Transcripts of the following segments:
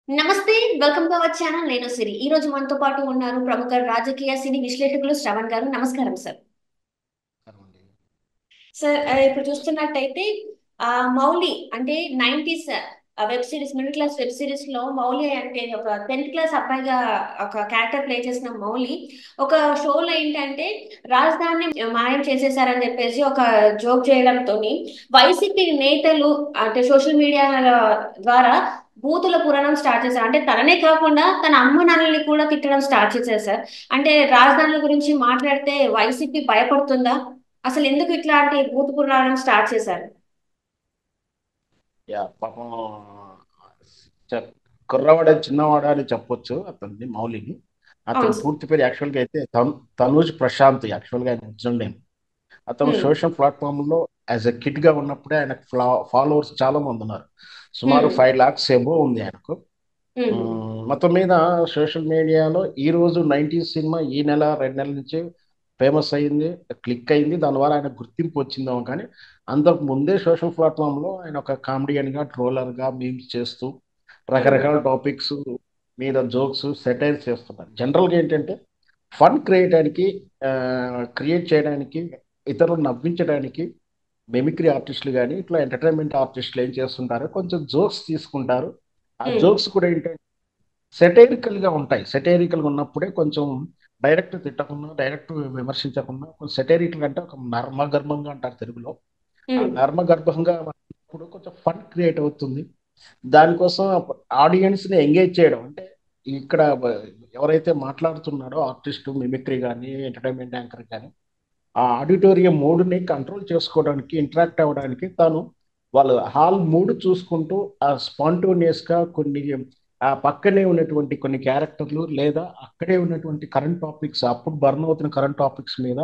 నమస్తే. Welcome to our channel. నేను సిరి. ఈ రోజు మనతో పాటు ఉన్నారు ప్రముఖ రాజకీయ సినీ విశ్లేషకులు శ్రవణ్ గారు. నమస్కారం సార్. అండి. సార్ ఇప్పుడు చూస్తున్నట్టయితే 'మౌలి' అంటే 90స్ web series, middle class web series లో మౌలి అంటే ఒక 10th క్లాస్ అబ్బాయిగా ఒక క్యారెక్టర్ ప్లే చేసిన మౌలి ఒక షోలో ఏంటంటే రాజధానిని మాయం చేసేసారని చెప్పేసి ఒక జోక్ చేయడంతో వైసీపీ నేతలు అంటే సోషల్ మీడియా ద్వారా బూతుల పురాణం స్టార్ట్ చేశారు. అంటే తననే కాకుండా తన అమ్మ నాన్నల్ని కూడా తిట్టడం స్టార్ట్ చేశారు సార్. అంటే రాజధానుల గురించి మాట్లాడితే వైసీపీ భయపడుతుందా? అసలు ఎందుకు ఇట్లాంటి బూతు పురాణం స్టార్ట్ చేశారు? పాపం చె- కుర్రవాడే చిన్నవాడా అని చెప్పొచ్చు అతన్ని మౌలిని. అవును అతని సార్. పూర్తి పేరు యాక్చువల్గా అయితే తనూజ్ ప్రశాంత్. యాక్చువల్గా ఆయన ఒరిజినల్ నేమ్. అతను ఉమ్, సోషల్ ప్లాట్ఫామ్ లో యాజ్ ఎ కిడ్ గా ఉన్నప్పుడే ఆయనకు ఫాలోవర్స్ చాలా మంది ఉన్నారు. సుమారు ఉమ్, 5 lakhs ఏమో ఉంది ఆయనకు. ఉమ్, మొత్తం మీద సోషల్ మీడియాలో ఈ రోజు 90s సినిమా ఈ నెల 2 నెలల నుంచి ఫేమస్ అయింది, క్లిక్ అయింది. దానివల్ల ఆయన గుర్తింపు వచ్చిందేమో కానీ అంతకు ముందే సోషల్ ప్లాట్ఫామ్ లో ఆయన ఒక కామెడియన్ గా, ట్రోలర్ గా మీమ్స్ చేస్తూ ఉమ్, రకరకాల టాపిక్స్ మీద జోక్స్ సెటైర్స్ చేస్తున్నారు. జనరల్గా ఏంటంటే ఫన్ క్రియేట్ చేయడానికి, ఇతరులను నవ్వించడానికి మెమిక్రీ ఆర్టిస్టులు కానీ ఇట్లా ఎంటర్టైన్మెంట్ ఆర్టిస్టులు ఏం చేస్తుంటారు, కొంచెం జోక్స్ తీసుకుంటారు. ఆ ఉమ్, జోక్స్ కూడా ఏంటంటే సెటైరికల్ గా ఉంటాయి. సెటైరికల్ గా ఉన్నప్పుడే కొంచెం డైరెక్ట్ తిట్టకుండా, డైరెక్ట్ విమర్శించకుండా, కొంచెం సెటైరికల్ అంటే ఒక నర్మగర్భంగా అంటారు తెలుగులో. ఆ ఉమ్, నర్మగర్భంగా ఉన్నప్పుడు కొంచెం ఫన్ క్రియేట్ అవుతుంది. దానికోసం ఆడియన్స్ ని ఎంగేజ్ చేయడం అంటే ఇక్కడ ఎవరైతే మాట్లాడుతున్నాడో ఆర్టిస్ట్, మిమిక్రీ కానీ ఎంటర్టైన్మెంట్ యాంకర్ కానీ ఆ ఆడిటోరియం మూడ్ని కంట్రోల్ చేసుకోవడానికి, ఇంటరాక్ట్ అవ్వడానికి తాను వాళ్ళు హాల్ మూడ్ చూసుకుంటూ ఆ స్పాంటోనియస్ గా కొన్ని ఆ పక్కనే ఉన్నటువంటి కొన్ని క్యారెక్టర్లు లేదా అక్కడే ఉన్నటువంటి కరెంట్ టాపిక్స్, అప్పుడు బర్న్ అవుతున్న కరెంట్ టాపిక్స్ మీద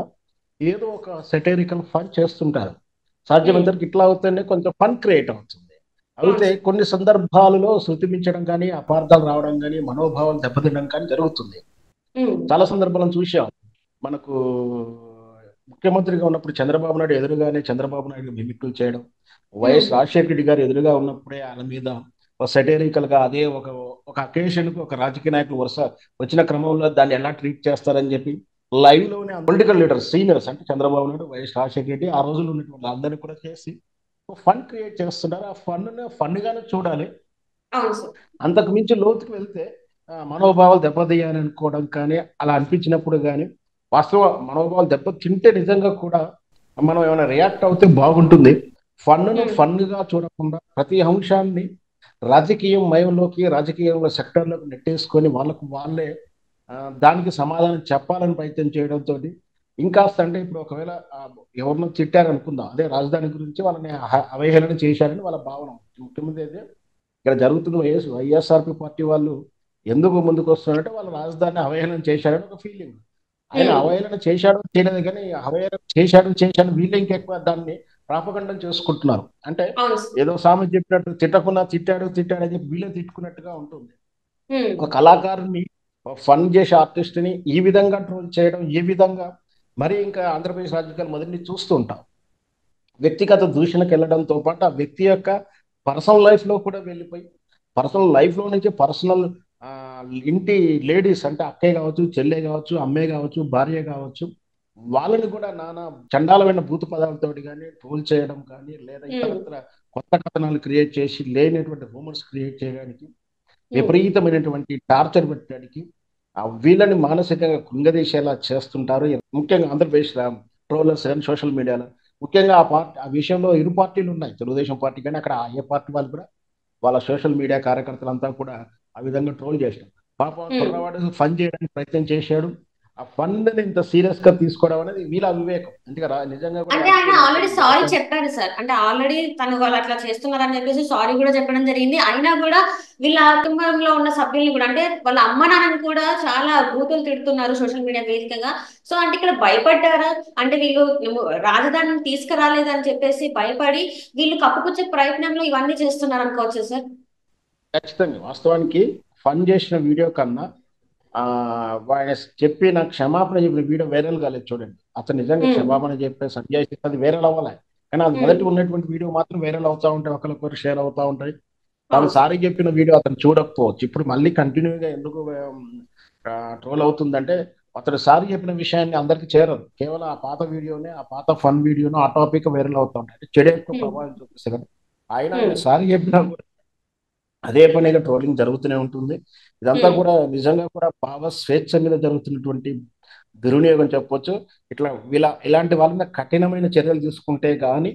ఏదో ఒక సెటైరికల్ ఫన్ చేస్తుంటారు. ఉమ్, సాధ్యమైనంతవరకు ఇట్లా అవుతేనే కొంచెం ఫన్ క్రియేట్ అవుతుంది. అవును అయితే సార్. కొన్ని సందర్భాలలో శృతి మించడం కానీ, అపార్థాలు రావడం కానీ, మనోభావాలు దెబ్బతినడం కానీ జరుగుతుంది. ఉమ్, చాలా సందర్భాలను చూసాం. మనకు ముఖ్యమంత్రిగా ఉన్నప్పుడు చంద్రబాబు నాయుడు ఎదురుగానే చంద్రబాబు నాయుడు మిమిక్లు చేయడం, ఉమ్, వైఎస్ రాజశేఖర రెడ్డి గారు ఎదురుగా ఉన్నప్పుడే ఆయన మీద ఒక సెటైరికల్ గా అదే ఒక ఒక అకేషన్ కు ఒక రాజకీయ నాయకులు వరుస వచ్చిన క్రమంలో దాన్ని ఎలా ట్రీట్ చేస్తారని చెప్పి లైవ్ లోనే పొలిటికల్ లీడర్స్ సీనియర్స్ అంటే చంద్రబాబు నాయుడు, వైఎస్ రాజశేఖర రెడ్డి ఆ రోజుల్లో ఉన్నటువంటి అందరినీ కూడా చేసి ఫన్ క్రియేట్ చేస్తున్నారు. ఆ ఫన్ గానే చూడాలి. అవును సార్. అంతకు మించి లోతుకు వెళ్తే మనోభావాలు దెబ్బతీయాలని అనుకోవడం కానీ అలా అనిపించినప్పుడు కానీ వాస్తవ మనోభావాలు దెబ్బ తింటే నిజంగా కూడా మనం ఏమైనా రియాక్ట్ అవుతే బాగుంటుంది. ఫన్ను ఉమ్, ఫన్గా చూడకుండా ప్రతి అంశాన్ని రాజకీయం మయంలోకి, రాజకీయంలో సెక్టర్లోకి నెట్టేసుకొని వాళ్ళకు వాళ్ళే ఆ, దానికి సమాధానం చెప్పాలని ప్రయత్నం చేయడంతో ఇంకాస్త అంటే ఇప్పుడు ఒకవేళ ఎవరినో తిట్టారనుకుందాం, అదే రాజధాని గురించి వాళ్ళని అవహేళన చేశారని వాళ్ళ భావన. ముఖ్యమంత్రి అయితే ఇక్కడ జరుగుతున్న వైఎస్ఆర్పి పార్టీ వాళ్ళు ఎందుకు ముందుకు వస్తున్నారంటే వాళ్ళు రాజధానిని అవహేళన చేశారని ఒక ఫీలింగ్. ఆయన ఉమ్, అవహేళన చేశాడు చేయలేదు కానీ అవహేళన చేశాడు వీళ్ళు ఇంకెక్కువ దాన్ని ప్రాపగండం చేసుకుంటున్నారు. అంటే అవును సార్. ఏదో సామెత చెప్పినట్టు తిట్టకున్నా తిట్టాడు అని చెప్పి వీళ్ళే తిట్టుకున్నట్టుగా ఉంటుంది. ఉమ్, ఒక కళాకారుని, ఫన్ చేసే ఆర్టిస్ట్ని ఈ విధంగా ట్రోల్ చేయడం, ఈ విధంగా మరి ఇంకా ఆంధ్రప్రదేశ్ రాజకీయాలు మొదటి నుంచి చూస్తూ ఉంటాం. వ్యక్తిగత దూషణకు వెళ్ళడంతో పాటు ఆ వ్యక్తి యొక్క పర్సనల్ లైఫ్ లో కూడా వెళ్ళిపోయి పర్సనల్ లైఫ్ లో నుంచి పర్సనల్ ఇంటి లేడీస్ అంటే అక్కే కావచ్చు, చెల్లె కావచ్చు, అమ్మే కావచ్చు, భార్య కావచ్చు, వాళ్ళని కూడా నానా చండాలమైన భూత పదాలతోటి కానీ ట్రోల్ చేయడం కానీ లేదా ఉమ్, ఇతరత్ర కొత్త కథనాలు క్రియేట్ చేసి లేనటువంటి రూమర్స్ క్రియేట్ చేయడానికి, ఉమ్. విపరీతమైనటువంటి టార్చర్ పెట్టడానికి, వీళ్ళని మానసికంగా కృంగదీసేలా చేస్తుంటారు. ముఖ్యంగా ఆంధ్రప్రదేశ్ ట్రోలర్స్ కానీ సోషల్ మీడియాలో ముఖ్యంగా ఆ విషయంలో ఇరు పార్టీలు ఉన్నాయి. తెలుగుదేశం పార్టీ కానీ అక్కడ ఏ పార్టీ వాళ్ళు కూడా వాళ్ళ సోషల్ మీడియా కార్యకర్తలంతా కూడా ఆ విధంగా ట్రోల్ చేశారు. పాపం ఉమ్. కుర్రవాడు ఫన్ చేయడానికి ప్రయత్నం చేశాడు. ఆ ఫన్ ఇంత సీరియస్ గా తీసుకోవడం అనేది వీళ్ళ అవివేకం. ఎందుకంటే నిజంగా కూడా అంటే ఆయన రాజకీయ ఆల్రెడీ నాయకులు సారీ మొదట చెప్పారు సార్. అంటే ఆల్రెడీ తను వాళ్ళు అట్లా చేస్తున్నారని చెప్పేసి సారీ కూడా చెప్పడం జరిగింది. అయినా కూడా వీళ్ళ కుటుంబంలో ఉన్న సభ్యుల్ని కూడా అంటే వాళ్ళ అమ్మ నాన్నని కూడా చాలా బూతులు తిడుతున్నారు సోషల్ మీడియా వేదికగా. సో అంటే ఇక్కడ భయపడ్డారా? అంటే వీళ్ళు రాజధానిని తీసుకురాలేదని చెప్పేసి భయపడి వీళ్ళు కప్పుపుచ్చే ప్రయత్నంలో ఇవన్నీ చేస్తున్నారు అనుకోవచ్చు సార్. ఖచ్చితంగా వాస్తవానికి ఫన్ చేసిన వీడియో కన్నా ఆ ఆయన చెప్పి నాకు క్షమాపణ చెప్పిన వీడియో వైరల్ కాలేదు చూడండి. అతను నిజంగా ఉమ్, క్షమాపణ చెప్పే సంజయ్ అది వైరల్ అవ్వాలి. కానీ అది ఉమ్, మొదటి ఉన్నటువంటి వీడియో మాత్రం వైరల్ అవుతా ఉంటాయి, ఒకరికొకరు షేర్ అవుతా ఉంటాయి. తను సారీ చెప్పిన వీడియో అతను చూడకపోవచ్చు. ఇప్పుడు మళ్ళీ కంటిన్యూగా ఎందుకు ట్రోల్ అవుతుందంటే అతను సారీ చెప్పిన విషయాన్ని అందరికి చేరదు. కేవలం ఆ పాత వీడియోనే, ఆ పాత ఫన్ వీడియోను, ఆ టాపిక్ వైరల్ అవుతా ఉంటాయి. అంటే చెడు ఎక్కువ ప్రభావం చూపిస్తారు కదా. ఆయన సారీ చెప్పినా కూడా అదే పనిగా ట్రోలింగ్ జరుగుతూనే ఉంటుంది. ఇదంతా కూడా నిజంగా కూడా భావ స్వేచ్ఛ మీద జరుగుతున్నటువంటి దుర్వినియోగం చెప్పొచ్చు. ఇలాంటి వాళ్ళ మీద కఠినమైన చర్యలు తీసుకుంటే గానీ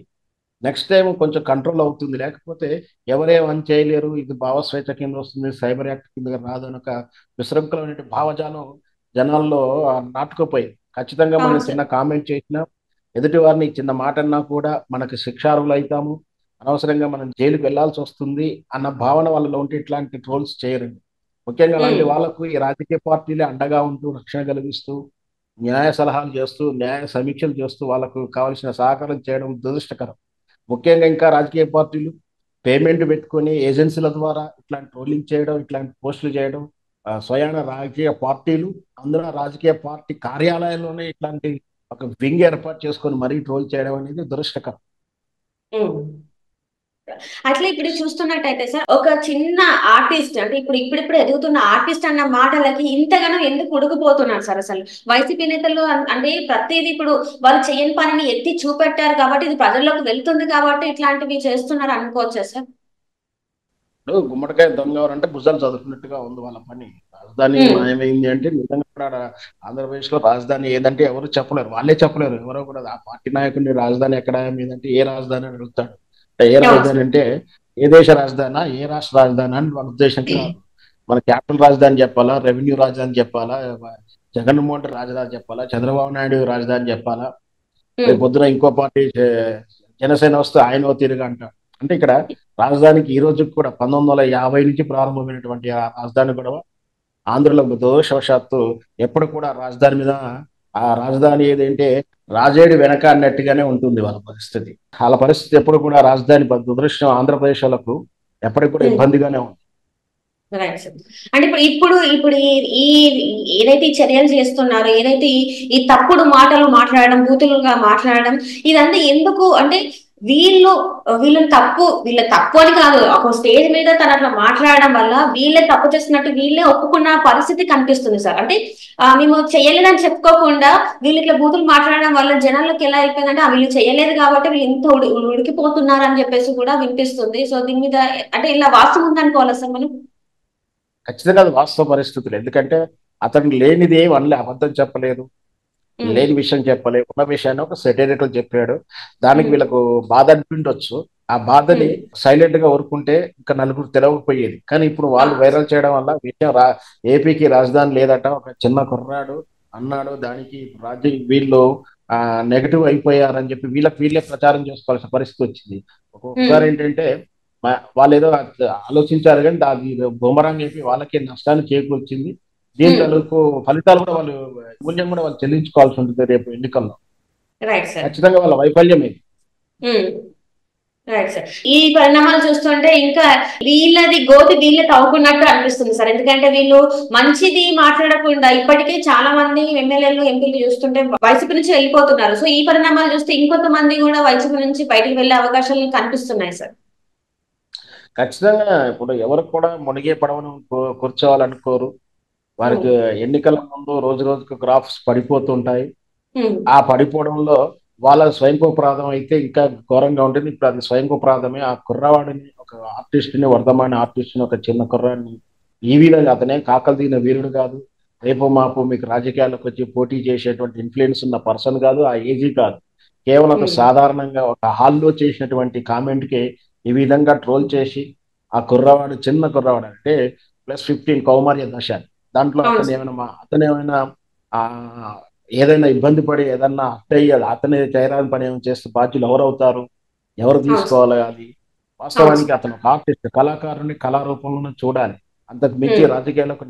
నెక్స్ట్ టైం కొంచెం కంట్రోల్ అవుతుంది. లేకపోతే ఎవరేమని చేయలేరు, ఇది భావ స్వేచ్ఛ కింద వస్తుంది, సైబర్ యాక్ట్ కింద రాదు అని ఒక విశృంఖలమైన భావజాలం జనాల్లో నాటుకుపోయి ఖచ్చితంగా మనం చిన్న కామెంట్ చేసినా, ఎదుటి వారిని చిన్న మాట అన్నా కూడా మనకి శిక్షార్హులు అవుతాము, అనవసరంగా మనం జైలుకి వెళ్లాల్సి వస్తుంది అన్న భావన వాళ్ళలో ఉంటే ఇట్లాంటి ట్రోల్స్ చేయరండి. ముఖ్యంగా అలాంటి వాళ్ళకు ఈ రాజకీయ పార్టీలే అండగా ఉంటూ రక్షణ కలిగిస్తూ న్యాయ సలహాలు చేస్తూ న్యాయ సమీక్షలు చేస్తూ వాళ్ళకు కావాల్సిన సహకారం చేయడం దురదృష్టకరం. ముఖ్యంగా ఇంకా రాజకీయ పార్టీలు పేమెంట్ పెట్టుకొని ఏజెన్సీల ద్వారా ఇట్లాంటి ట్రోలింగ్ చేయడం, ఇట్లాంటి పోస్టులు చేయడం, స్వయాన రాజకీయ పార్టీలు, అందులో రాజకీయ పార్టీ కార్యాలయాల్లోనే ఇట్లాంటి ఒక వింగ్ ఏర్పాటు చేసుకొని మరీ ట్రోల్ చేయడం అనేది దురదృష్టకరం. అట్లా ఇప్పుడు చూస్తున్నట్టయితే సార్, ఒక చిన్న ఆర్టిస్ట్ అంటే ఇప్పుడు ఎదుగుతున్న ఆర్టిస్ట్ అన్న మాటలకి ఇంతగానో ఎందుకు ఉడికిపోతున్నారు సార్ అసలు? వైసీపీ నేతలు అంటే ప్రతిదీ ఇప్పుడు వాళ్ళు చేయని పనిని ఎత్తి చూపెట్టారు కాబట్టి ఇది ప్రజల్లోకి వెళ్తుంది కాబట్టి ఇట్లాంటివి చేస్తున్నారు అనుకోవచ్చా సార్? గుమ్మడికాయ దొంగ అంటే భుజాలు చదువుకున్నట్టుగా ఉంది వాళ్ళ పని. రాజధాని మాయమైంది అంటే నిజంగా కూడా ఆంధ్రప్రదేశ్ లో రాజధాని ఏదంటే ఎవరు చెప్పలేరు, వాళ్ళే చెప్పలేరు. ఎవరో కూడా ఆ పార్టీ నాయకుడిని రాజధాని ఎక్కడ ఏదంటే ఏ రాజధాని అని అడుగుతాడు. ఏ రాజధాని అంటే ఏ దేశ రాజధానా, ఏ రాష్ట్ర రాజధాని అని వాళ్ళ ఉద్దేశం కాదు. మన క్యాపిటల్ రాజధాని చెప్పాలా, రెవెన్యూ రాజధాని చెప్పాలా, జగన్మోహన్ రెడ్డి రాజధాని చెప్పాలా, చంద్రబాబు నాయుడు రాజధాని చెప్పాలా, రేపు పొద్దున ఇంకో పార్టీ జనసేన వస్తే ఆయన తిరిగి అంటాడు. అంటే ఇక్కడ రాజధానికి ఈ రోజుకి కూడా 1950 నుంచి ప్రారంభమైనటువంటి ఆ రాజధాని గొడవ ఆంధ్రలో దురదృష్టవశాత్తు ఎప్పుడు కూడా రాజధాని మీద ఆ రాజధాని ఏదంటే రాజేడు వెనక అన్నట్టుగానే ఉంటుంది వాళ్ళ పరిస్థితి. వాళ్ళ పరిస్థితి ఎప్పుడు కూడా రాజధాని దురదృష్టం ఆంధ్రప్రదేశ్ వాళ్ళకు ఎప్పటికి కూడా ఇబ్బందిగానే ఉంది. Right sir. అంటే ఇప్పుడు ఇప్పుడు ఈ ఏదైతే చర్యలు చేస్తున్నారో, ఏదైతే ఈ తప్పుడు మాటలు మాట్లాడడం, బూతులుగా మాట్లాడడం, ఇదంతా ఎందుకు అంటే వీళ్ళ తప్పు అని కాదు, ఒక స్టేజ్ మీద తను అట్లా మాట్లాడడం వల్ల వీళ్ళే తప్పు చేస్తున్నట్టు వీళ్ళే ఒప్పుకున్న పరిస్థితి కనిపిస్తుంది సార్. అంటే మేము చేయలేదని చెప్పుకోకుండా వీళ్ళు ఇట్లా బూతులు మాట్లాడడం వల్ల జనాల్లోకి ఎలా అయిపోయిందంటే వీళ్ళు చేయలేదు కాబట్టి వీళ్ళు ఇంత ఉడికిపోతున్నారు అని చెప్పేసి కూడా వినిపిస్తుంది. సో దీని మీద అంటే ఇలా వాస్తవం ఉందనుకోవాలా సార్ మనం? ఖచ్చితంగా అది వాస్తవ పరిస్థితులు. ఎందుకంటే అతను లేనిది ఏం అనలే, అబద్ధం చెప్పలేదు, లేని విషయం చెప్పలేదు, ఉన్న విషయాన్ని ఒక సెటైరిటీలో చెప్పాడు. దానికి వీళ్ళకు బాధ అనిపించవచ్చు. ఆ బాధని సైలెంట్ గా ఊరుకుంటే ఇంకా నలుగురు తెలవకపోయేది. కానీ ఇప్పుడు వాళ్ళు వైరల్ చేయడం వల్ల విషయం ఏపీకి రాజధాని లేదట, ఒక చిన్న కుర్రాడు అన్నాడు, దానికి వీళ్ళు నెగటివ్ అయిపోయారని చెప్పి వీళ్ళే ప్రచారం చేసుకోవాల్సిన పరిస్థితి వచ్చింది. ఒక్కొక్కసారి ఏంటంటే వాళ్ళు ఏదో ఆలోచించారు కానీ అది బొమ్మరాంగ్ చెప్పి వాళ్ళకి నష్టాన్ని చేకూర్చింది. దీని తాలూకు ఫలితాలు కూడా వాళ్ళు మూల్యం కూడా వాళ్ళు చెల్లించుకోవాల్సి ఉంటుంది రేపు ఎన్నికల్లో. ఖచ్చితంగా వాళ్ళ వైఫల్యం ఇది. Right sir. ఈ పరిణామాలు చూస్తుంటే ఇంకా వీళ్ళది గోతి వీళ్ళే తవ్వుకున్నట్టు అనిపిస్తుంది సార్. ఎందుకంటే వీళ్ళు మంచిది మాట్లాడకుండా ఇప్పటికే చాలా మంది ఎమ్మెల్యేలు ఎంపీలు చూస్తుంటే వైసీపీ నుంచి వెళ్ళిపోతున్నారు. సో ఈ పరిణామాలు చూస్తే ఇంకొంతమంది కూడా వైసీపీ నుంచి బయటకు వెళ్లే అవకాశాలు కనిపిస్తున్నాయి సార్. ఖచ్చితంగా ఇప్పుడు ఎవరికి కూడా మునిగే పడవను కూర్చోవాలనుకోరు. వారికి ఎన్నికల ముందు రోజు రోజుకు గ్రాఫ్స్ పడిపోతుంటాయి. ఆ పడిపోవడంలో వాళ్ళ స్వయంకృపాదం అయితే ఇంకా ఘోరంగా ఉంటుంది. ఇప్పుడు అది స్వయంకృపాదమే. ఆ కుర్రవాడిని, ఒక ఆర్టిస్ట్ని, వర్ధమాన ఆర్టిస్ట్ని, ఒక చిన్న కుర్రాడిని ఈ విధంగా, అతనే కాకలు దిగిన వీరుడు కాదు, రేపు మాపు మీకు రాజకీయాలకు వచ్చి పోటీ చేసేటువంటి ఇన్ఫ్లుయెన్స్ ఉన్న పర్సన్ కాదు, ఆ ఏజీ కాదు. కేవలం ఒక సాధారణంగా ఒక హాల్లో చేసినటువంటి కామెంట్కి ఈ విధంగా ట్రోల్ చేసి ఆ కుర్రవాడు, చిన్న కుర్రవాడు అంటే +15 కౌమార్య దశ, దాంట్లో అతను ఏమైనా ఏదైనా ఇబ్బంది పడి ఏదన్నా అట్టయ్యాలి, అతనే చేయరాని పని ఏమైనా చేస్తే బాధ్యులు ఎవరవుతారు, ఎవరు తీసుకోవాలి? అది వాస్తవానికి అతను ఒక ఆర్టిస్ట్, కళాకారుని కళారూపంలోనే చూడాలి. అంతకు మించి రాజకీయాలకు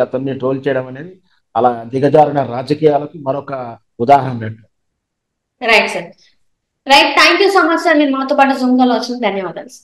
అతన్ని ట్రోల్ చేయడం అనేది అలా దిగజారిన రాజకీయాలకు మరొక ఉదాహరణ. Right sir. Right. Thank you so much sir. మీరు మాతో పాటు జూమ్ కాల్ వచ్చిన ధన్యవాదాలు.